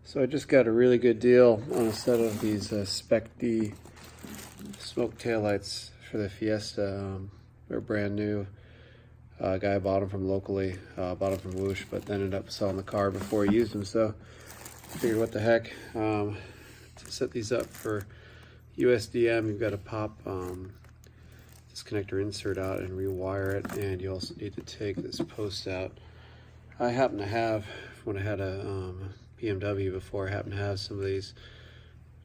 So I just got a really good deal on a set of these Spec D smoke taillights for the Fiesta. They're brand new. A guy bought them from locally, bought them from Whoosh, but then ended up selling the car before he used them. So I figured, what the heck, to set these up for USDM, you've got to pop this connector insert out and rewire it, and you also need to take this post out. I happen to have, when I had a BMW before, I happen to have some of these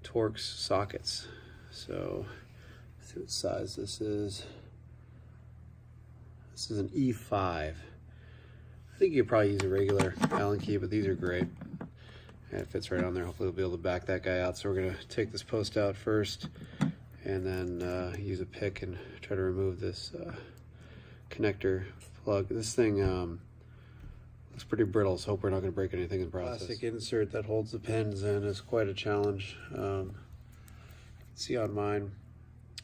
Torx sockets. So let's see what size this is. This is an E5. I think you could probably use a regular Allen key, but these are great. And it fits right on there. Hopefully we'll be able to back that guy out. So we're gonna take this post out first, and then use a pick and try to remove this connector plug. This thing looks pretty brittle, so hope we're not gonna break anything in the process. Plastic insert that holds the pins in is quite a challenge. You can see on mine,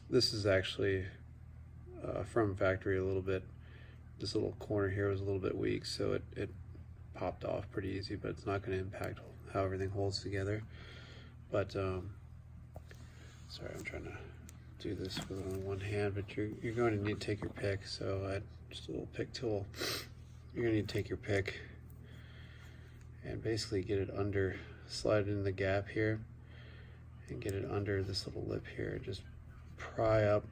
this is actually from factory a little bit. This little corner here was a little bit weak, so it popped off pretty easy, but it's not going to impact how everything holds together. But sorry, I'm trying to do this with only one hand, but you're going to need to take your pick. So just a little pick tool. You're going to need to take your pick and basically get it under, slide it in the gap here, and get it under this little lip here. Just pry up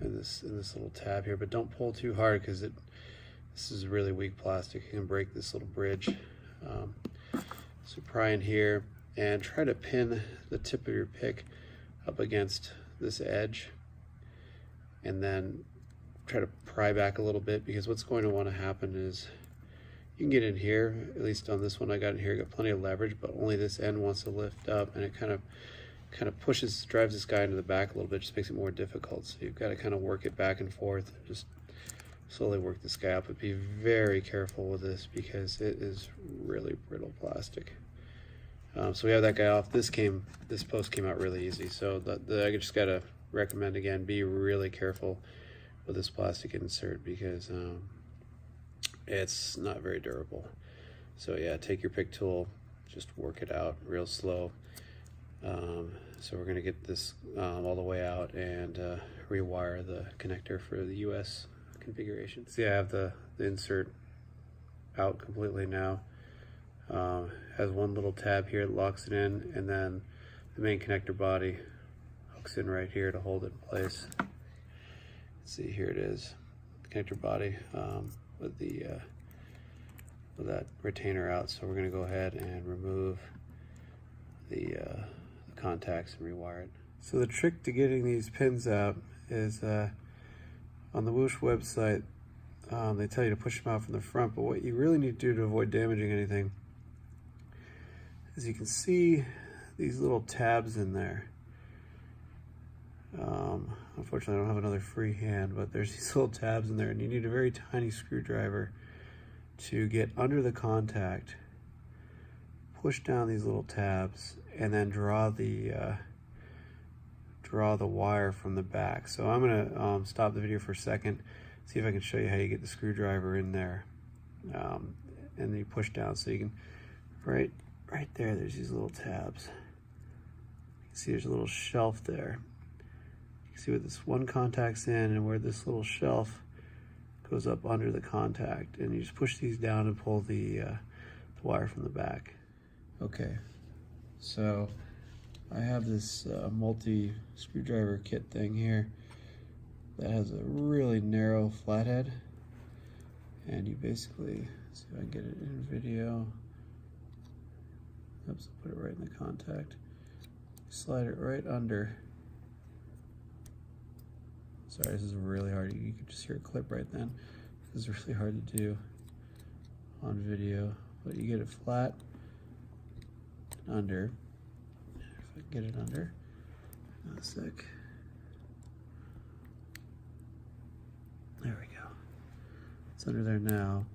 in this little tab here, but don't pull too hard, because this is really weak plastic. You can break this little bridge. So pry in here and try to pin the tip of your pick up against this edge, and then try to pry back a little bit, because what's going to want to happen is you can get in here. At least on this one I got in here, got plenty of leverage, but only this end wants to lift up, and it kind of drives this guy into the back a little bit, just makes it more difficult. So you've got to kind of work it back and forth, just slowly work this guy up. But be very careful with this, because it is really brittle plastic. So we have that guy off. This post came out really easy. So I just got to recommend again, be really careful with this plastic insert, because it's not very durable. So yeah, take your pick tool, just work it out real slow. So we're going to get this all the way out and rewire the connector for the US configuration. See, I have the insert out completely now. Has one little tab here that locks it in, and then the main connector body hooks in right here to hold it in place. Let's see, here it is, connector body with that retainer out. So we're going to go ahead and remove the contacts and rewire it. So the trick to getting these pins out is on the Whoosh website, they tell you to push them out from the front, but what you really need to do to avoid damaging anything is, you can see these little tabs in there. Unfortunately I don't have another free hand, but there's these little tabs in there, and you need a very tiny screwdriver to get under the contact, push down these little tabs, and then draw the wire from the back. So I'm gonna stop the video for a second, see if I can show you how you get the screwdriver in there, and then you push down. So you can, right there, there's these little tabs. You can see there's a little shelf there. You can see where this one contact's in, and where this little shelf goes up under the contact, and you just push these down and pull the wire from the back. Okay, so I have this multi screwdriver kit thing here that has a really narrow flathead, and you basically, see if I can get it in video. Oops, put it right in the contact. Slide it right under. Sorry, this is really hard. You can just hear a clip right then. This is really hard to do on video, but you get it flat under. If I can get it under, in a sec. There we go. It's under there now.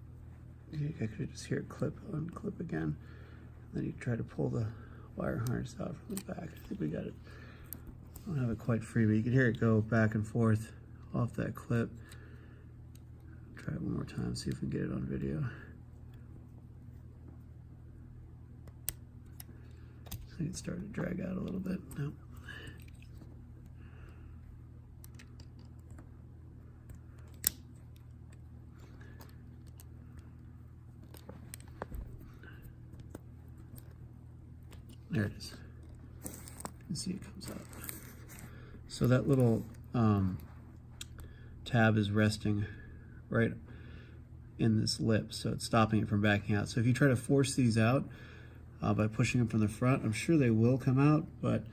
I could just hear it clip, unclip again. And then you try to pull the wire harness out from the back. I think we got it. I don't have it quite free, but you can hear it go back and forth off that clip. Try it one more time, see if we can get it on video. I think it started to drag out a little bit. No. There it is. You can see it comes out. So that little tab is resting right in this lip, so it's stopping it from backing out. So if you try to force these out by pushing them from the front, I'm sure they will come out, but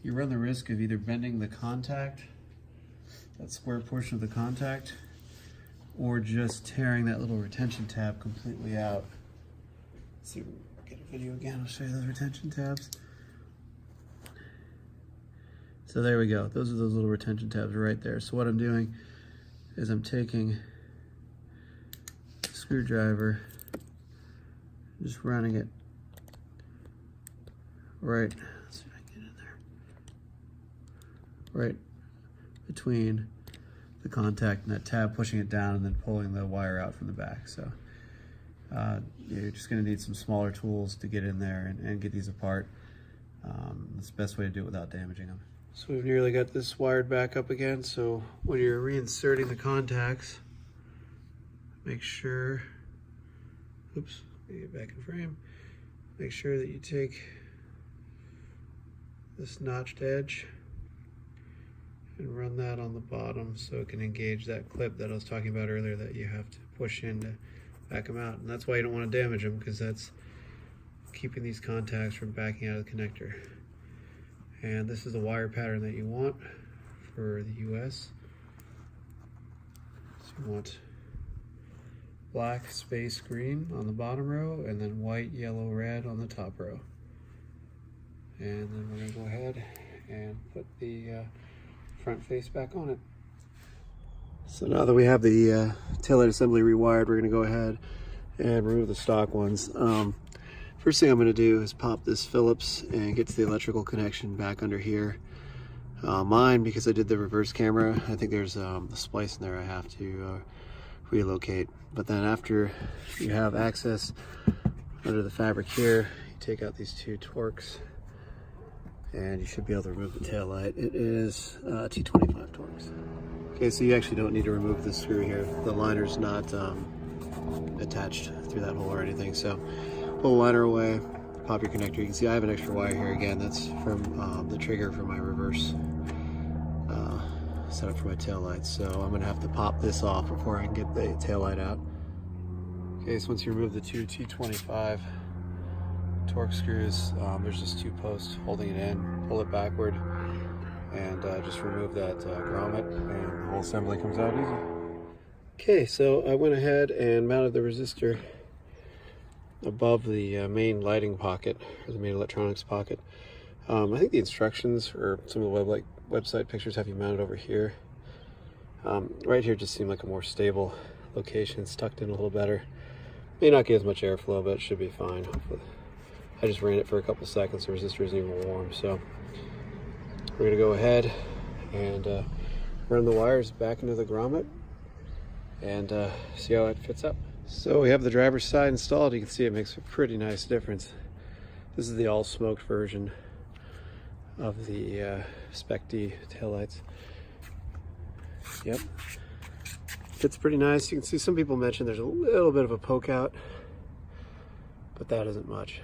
you run the risk of either bending the contact, that square portion of the contact, or just tearing that little retention tab completely out. Let's see if we can get a video again. I'll show you those retention tabs. So there we go. Those are those little retention tabs right there. So what I'm doing is I'm taking a screwdriver, just running it right, let's see if I can get in there, right between the contact and that tab, pushing it down and then pulling the wire out from the back. So you're just going to need some smaller tools to get in there and get these apart. That's the best way to do it without damaging them. So we've nearly got this wired back up again. So when you're reinserting the contacts, make sure, oops, get back in frame. Make sure that you take this notched edge and run that on the bottom so it can engage that clip that I was talking about earlier that you have to push in to back them out. And that's why you don't want to damage them, because that's keeping these contacts from backing out of the connector. And this is the wire pattern that you want for the US. So you want black, space, green on the bottom row, and then white, yellow, red on the top row. And then we're going to go ahead and put the front face back on it. So now that we have the taillight assembly rewired, we're going to go ahead and remove the stock ones. First thing I'm going to do is pop this Phillips and get to the electrical connection back under here. Mine, because I did the reverse camera, I think there's a splice in there I have to relocate. But then after you have access under the fabric here, you take out these two Torx and you should be able to remove the tail light. It is T25 Torx. Okay, so you actually don't need to remove the screw here. The liner's not attached through that hole or anything. So pull the liner away, pop your connector. You can see I have an extra wire here again. That's from the trigger for my reverse setup for my tail lights. So I'm gonna have to pop this off before I can get the tail light out. Okay, so once you remove the two T25 Torx screws, there's just two posts holding it in. Pull it backward and just remove that grommet, and the whole assembly comes out easy. Okay, so I went ahead and mounted the resistor above the main lighting pocket, or the main electronics pocket. I think the instructions or some of the website pictures have you mounted over here. Right here just seemed like a more stable location. It's tucked in a little better. May not get as much airflow, but it should be fine. Hopefully. I just ran it for a couple seconds. The resistor isn't even warm, so we're gonna go ahead and run the wires back into the grommet and see how it fits up. So we have the driver's side installed. You can see it makes a pretty nice difference. This is the all smoked version of the Spec D taillights. Yep, fits pretty nice. You can see some people mentioned there's a little bit of a poke out, but that isn't much.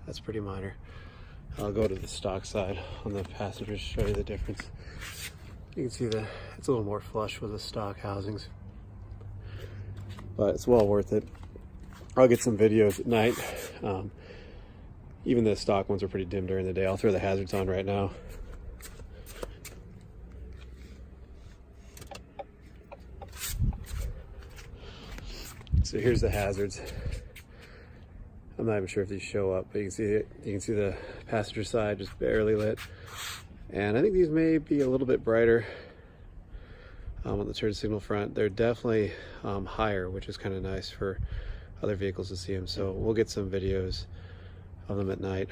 That's pretty minor. I'll go to the stock side on the passenger to show you the difference. You can see that it's a little more flush with the stock housings, but it's well worth it. I'll get some videos at night. Even the stock ones are pretty dim during the day. I'll throw the hazards on right now. So here's the hazards. I'm not even sure if these show up, but you can see it. You can see the passenger side just barely lit. And I think these may be a little bit brighter on the turn signal front. They're definitely higher, which is kind of nice for other vehicles to see them. So we'll get some videos of them at night,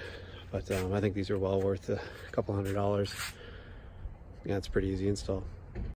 but I think these are well worth a couple $100. Yeah, it's pretty easy install.